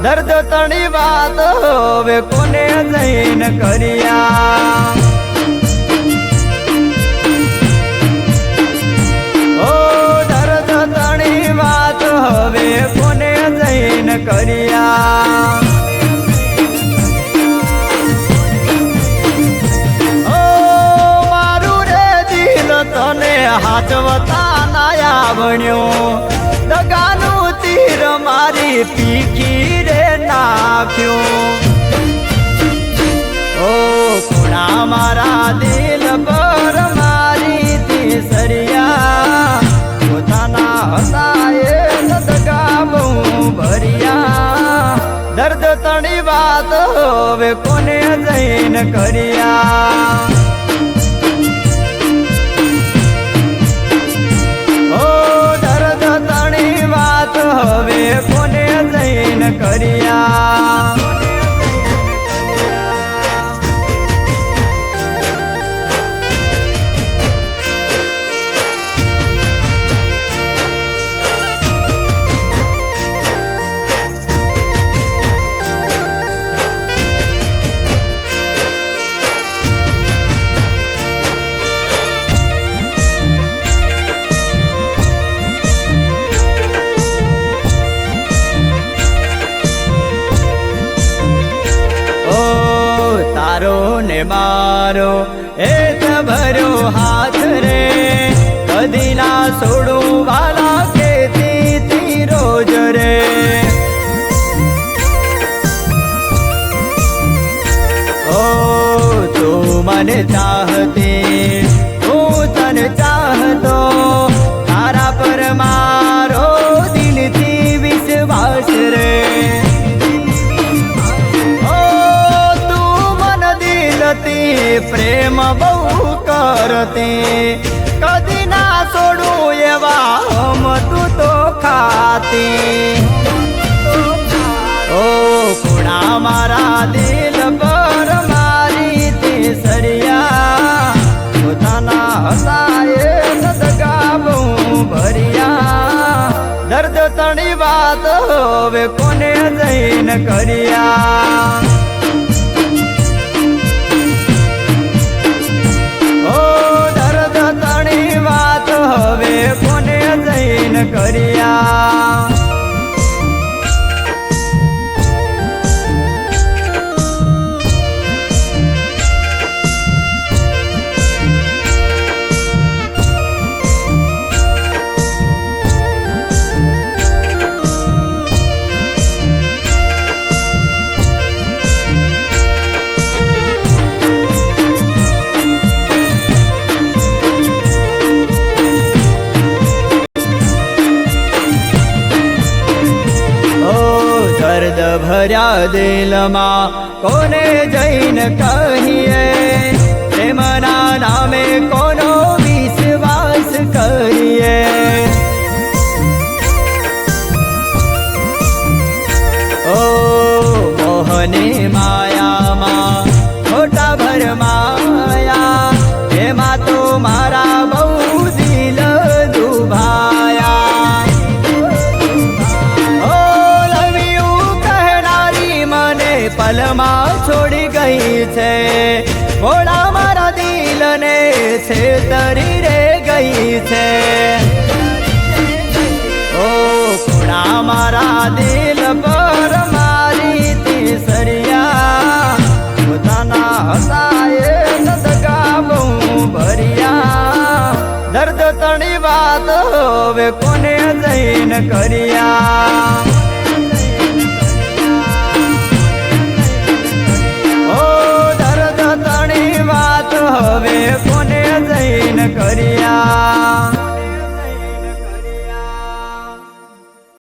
દર્દ તણી વાત હવે કોને જઈને કર્યા ઓ દર્દ તણી વાત હવે કોને જઈને કર્યા ઓ મારું રે દિલ તને હાચવતા નાયા બન્યો દગાનું તીર મારી પીકી રે નાખ્યું ઓ ખૂણા મારા દિલ પર મારી તીસરિયા પોતાના હતા એ દગા બહુ ભર્યા દર્દ તણી વાત હવે કોને જઈને કર્યા હવે કોને જઈને કર્યા તારો ને મારો એક ભરો હાથ રે કદી ના છોડું વાલા કેતી રોજ રે ઓ તું મને ચાહતી હું તને ચાહતો તારા પર મારો દિલથી વિશ્વાસ રે પ્રેમ બહુ કરતી કદી ના છોડું એવા હમ તું તો ખાતી ઓ ખૂણા મારા દિલ પર મારી તીસરિયા પોતાના હતા એ દગા બહુ ભર્યા દર્દ તણી વાત હવે કોને જઈને કર્યા હવે કોને જઈને કર્યા દર્દ ભર્યા દિલમાં કોને જઈને કહીએ પ્રેમના નામે કોનો વિશ્વાસ કરીએ ઓ મોહની માયામાં ખોટા ભરમાયા એમાં તો મારા બહુ દિલ દુભાયા પલમાં છોડી ગઈ છે ભોળા મારા દિલને છેતરી રે ગઈ છે ઓ ખૂણા મારા દિલ પર મારી તીસરિયા પોતાના હતા એ દગા બહુ ભર્યા દર્દ તણી વાત હવે કોને જઈને કર્યા